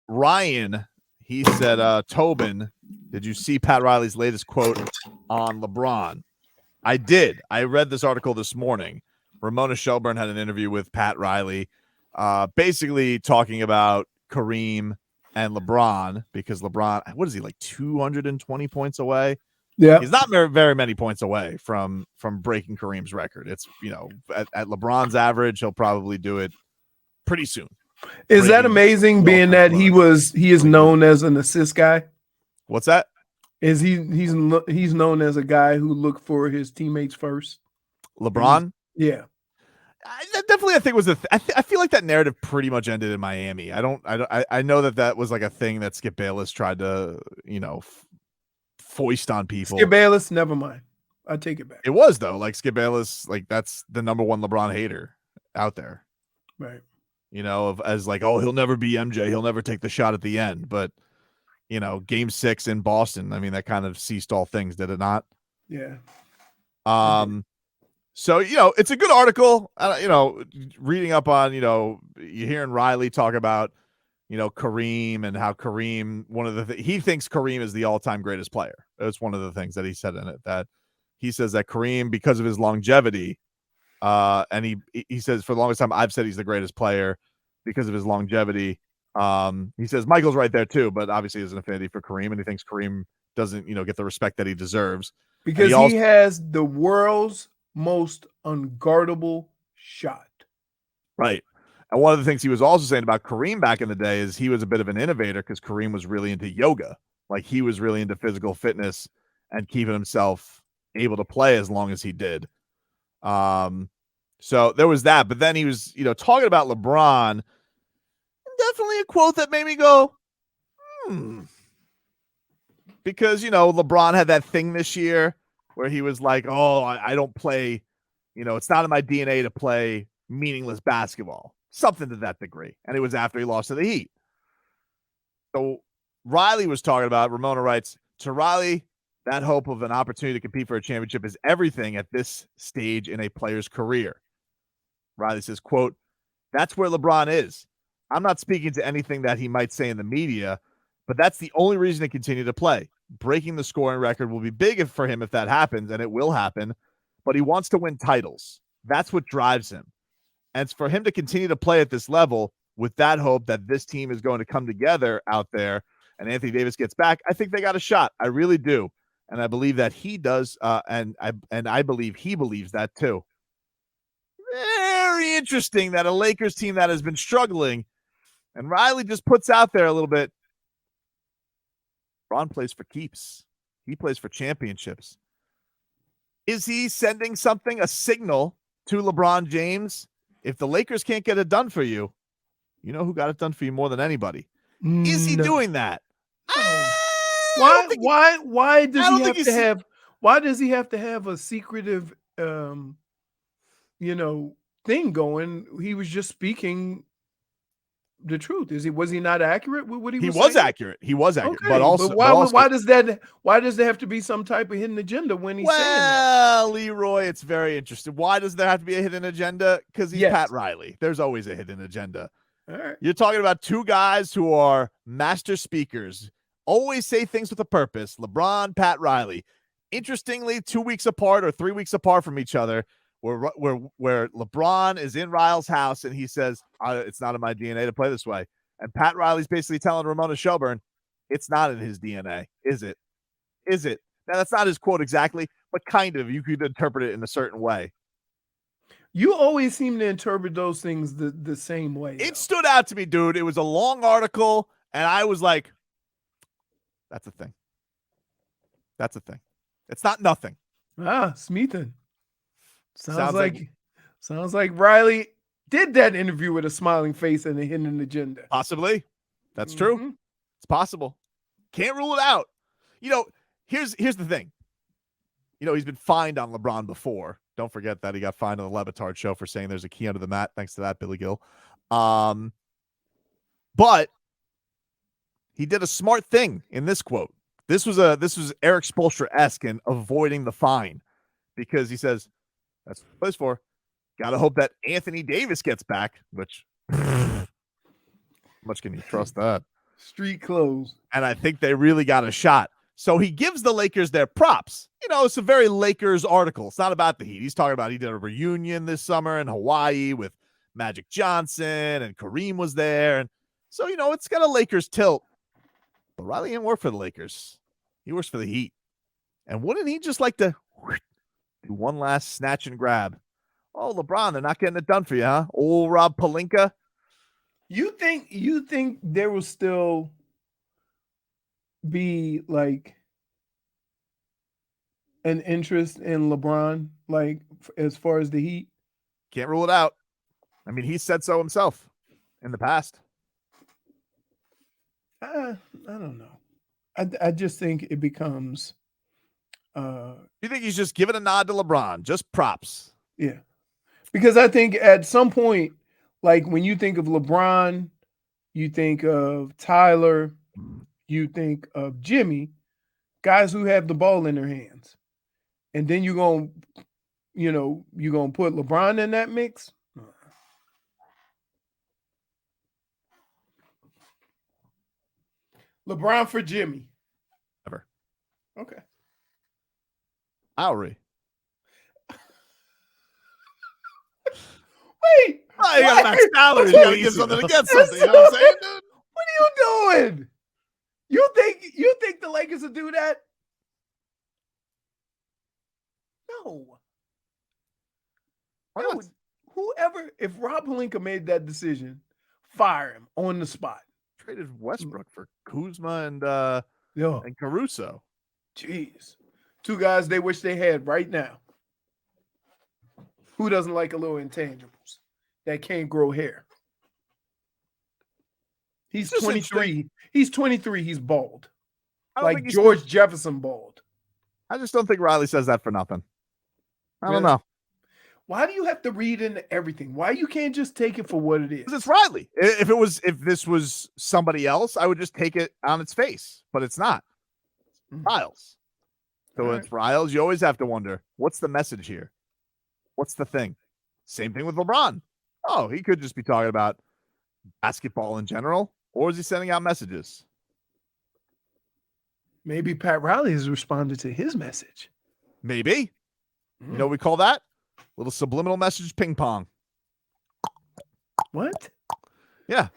Ryan, he said, Tobin, did you see Pat Riley's latest quote on LeBron? I did. I read this article this morning. Ramona Shelburne had an interview with Pat Riley, basically talking about Kareem and LeBron, because LeBron, what is he, like 220 points away? Yeah. He's not very many points away from breaking Kareem's record. It's, at LeBron's average, he'll probably do it pretty soon. Is that amazing, being that he is known as an assist guy? What's that? Is he's known as a guy who looked for his teammates first? LeBron? Yeah. I think was I feel like that narrative pretty much ended in Miami. I know that was like a thing that Skip Bayless tried to, foist on people. Skip Bayless, never mind. I take it back. It was, though. Like, Skip Bayless, like, that's the number one LeBron hater out there. Right. As like, oh, he'll never be MJ. He'll never take the shot at the end. But, game 6 in Boston, I mean, that kind of ceased all things, did it not? Yeah. So, it's a good article, reading up on, you're hearing Riley talk about, Kareem, and how Kareem, he thinks Kareem is the all-time greatest player. That's one of the things that he said in it, that he says that Kareem, because of his longevity, and he says, for the longest time, I've said he's the greatest player because of his longevity. He says Michael's right there too, but obviously has an affinity for Kareem, and he thinks Kareem doesn't, get the respect that he deserves. Because he has the world's most unguardable shot. Right. And one of the things he was also saying about Kareem back in the day is he was a bit of an innovator, because Kareem was really into yoga. Like, he was really into physical fitness and keeping himself able to play as long as he did. So there was that. But then he was, talking about LeBron. Definitely a quote that made me go, because, LeBron had that thing this year where he was like, oh, I don't play, it's not in my DNA to play meaningless basketball. Something to that degree. And it was after he lost to the Heat. So Riley was talking about, Ramona writes, to Riley, that hope of an opportunity to compete for a championship is everything at this stage in a player's career. Riley says, quote, that's where LeBron is. I'm not speaking to anything that he might say in the media, but that's the only reason to continue to play. Breaking the scoring record will be big for him if that happens, and it will happen, but he wants to win titles. That's what drives him. And it's for him to continue to play at this level with that hope that this team is going to come together out there and Anthony Davis gets back. I think they got a shot. I really do. And I believe that he does. And I believe he believes that too. Very interesting that a Lakers team that has been struggling, and Riley just puts out there a little bit, LeBron plays for keeps. He plays for championships. Is he sending something, a signal to LeBron James? If the Lakers can't get it done for you, you know who got it done for you more than anybody? Is he doing that? Why does he have to have a secretive thing going? He was just speaking the truth. Was he not accurate with what he was saying? He was accurate. Okay, but also, why does there have to be some type of hidden agenda when he's saying that? Well, Leroy, it's very interesting. Why does there have to be a hidden agenda? Because he's Pat Riley. There's always a hidden agenda. All right. You're talking about two guys who are master speakers, always say things with a purpose. LeBron, Pat Riley. Interestingly, 2 weeks apart or 3 weeks apart from each other, where LeBron is in Rile's house and he says, it's not in my DNA to play this way. And Pat Riley's basically telling Ramona Shelburne, it's not in his DNA, is it? Is it? Now, that's not his quote exactly, but kind of. You could interpret it in a certain way. You always seem to interpret those things the same way. It stood out to me, dude. It was a long article, and I was like, that's a thing. That's a thing. It's not nothing. Smeaton. Sounds like Riley did that interview with a smiling face and a hidden agenda. Possibly. That's true. It's possible. Can't rule it out. Here's the thing. He's been fined on LeBron before. Don't forget that he got fined on the Levitard show for saying there's a key under the mat. Thanks to that, Billy Gill. But he did a smart thing in this quote. This was Eric Spoelstra-esque in avoiding the fine, because he says, that's what he plays for. Got to hope that Anthony Davis gets back, which much can you trust that? Street clothes. And I think they really got a shot. So he gives the Lakers their props. It's a very Lakers article. It's not about the Heat. He's talking about he did a reunion this summer in Hawaii with Magic Johnson, and Kareem was there. And so, it's got a Lakers tilt. But Riley didn't work for the Lakers. He works for the Heat. And wouldn't he just like to do one last snatch and grab? Oh, LeBron, they're not getting it done for you, huh? Old Rob Pelinka. You think there will still be like an interest in LeBron, like as far as the Heat? Can't rule it out. I mean, he said so himself in the past. I don't know. I just think it becomes. You think he's just giving a nod to LeBron? Just props. Yeah, because I think at some point, like when you think of LeBron, you think of Tyler, you think of Jimmy, guys who have the ball in their hands, and then you're gonna put LeBron in that mix. LeBron for Jimmy. Ever. Okay. Lowry. Wait. Oh, you got max salary. You got to give something to get something. You know what I'm saying, dude? What are you doing? You think the Lakers will do that? No. Why not? Whoever, if Rob Pelinka made that decision, fire him on the spot. Traded Westbrook for Kuzma and Caruso. Jeez. Two guys they wish they had right now. Who doesn't like a little intangibles that can't grow hair? He's 23. He's 23. He's bald. Like George Jefferson bald. I just don't think Riley says that for nothing. I don't know. Why do you have to read into everything? Why you can't just take it for what it is? Because it's Riley. If this was somebody else, I would just take it on its face. But it's not. It's Riles. So when it's Riles, you always have to wonder, what's the message here? What's the thing? Same thing with LeBron. Oh, he could just be talking about basketball in general, or is he sending out messages? Maybe Pat Riley has responded to his message. Maybe. You know what we call that? Little subliminal message ping pong. What? Yeah.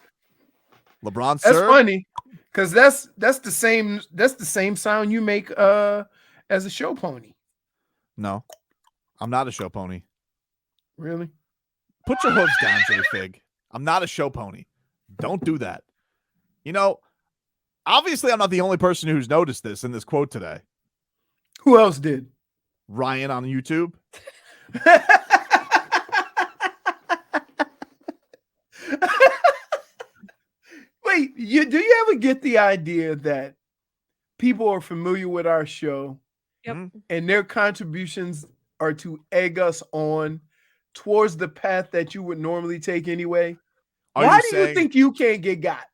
LeBron That's served. funny. Because that's the same sound you make as a show pony. No. I'm not a show pony. Really? Put your hooves down, J-Fig. I'm not a show pony. Don't do that. Obviously I'm not the only person who's noticed this in this quote today. Who else did? Ryan on YouTube. Wait, do you ever get the idea that people are familiar with our show, Yep. and their contributions are to egg us on towards the path that you would normally take anyway? Why do you think you can't get got?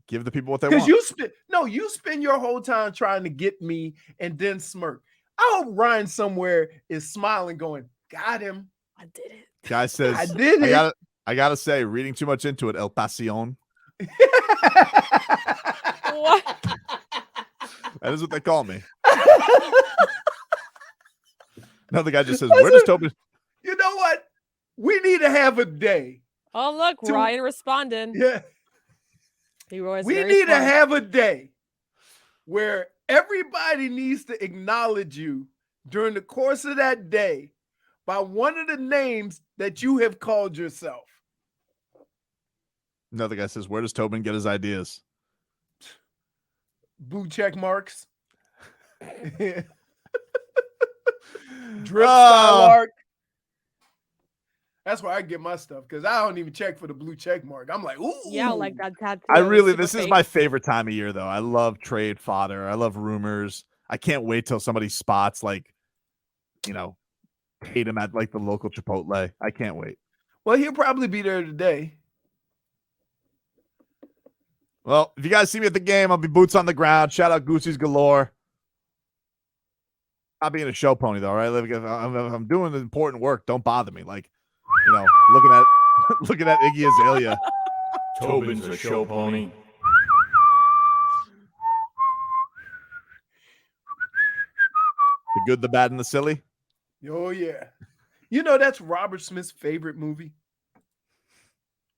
Give the people what they want. Because you spend your whole time trying to get me and then smirk. I hope Ryan somewhere is smiling, going, "Got him. I did it." Guy says, I did it. I gotta say, reading too much into it, El Pasión. What? That is what they call me. Another guy just says, "Where does Tobin?" You know what? We need to have a day. Oh, look, Ryan responded. Yeah. We need to have a day where everybody needs to acknowledge you during the course of that day by one of the names that you have called yourself. Another guy says, "Where does Tobin get his ideas?" Blue check marks. Drip style art. That's where I get my stuff, because I don't even check for the blue check mark. I'm like, ooh. Yeah, like that tattoo. This is my favorite time of year, though. I love trade fodder. I love rumors. I can't wait till somebody spots, Tatum at the local Chipotle. I can't wait. Well, he'll probably be there today. Well, if you guys see me at the game, I'll be boots on the ground. Shout out Goosey's galore. Not being a show pony, though, right? If I'm doing important work, don't bother me. Looking at Iggy Azalea. Tobin's a show pony. Good, the Bad, and the Silly. Oh yeah. You know that's Robert Smith's favorite movie.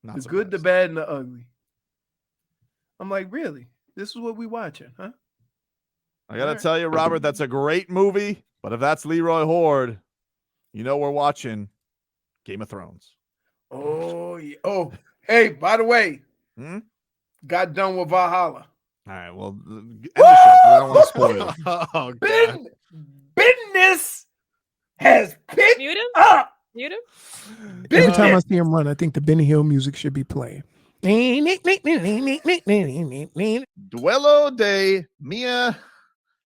Not The surprised. Good, the Bad, and the Ugly. I'm like, really? This is what we watching, huh? I gotta tell you, Robert, that's a great movie. But if that's Leroy Horde, you know we're watching Game of Thrones. Oh yeah. Oh, hey, by the way, got done with Valhalla. All right, well, end the show. I don't want to spoil. Oh, God. Business has picked Mute him? up. Mute him? Business. Every time I see him run, I think the Benny Hill music should be playing. Duelo de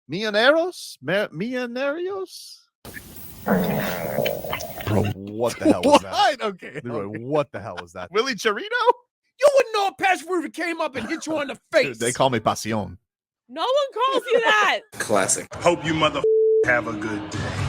Millonarios? Millonarios? Bro, what the hell was that? What? Okay. Leroy, what the hell was that? Willie Chirino? You wouldn't know if Patrick Rufus came up and hit you on the face. They call me Pasión. No one calls you that. Classic. Hope you mother have a good day.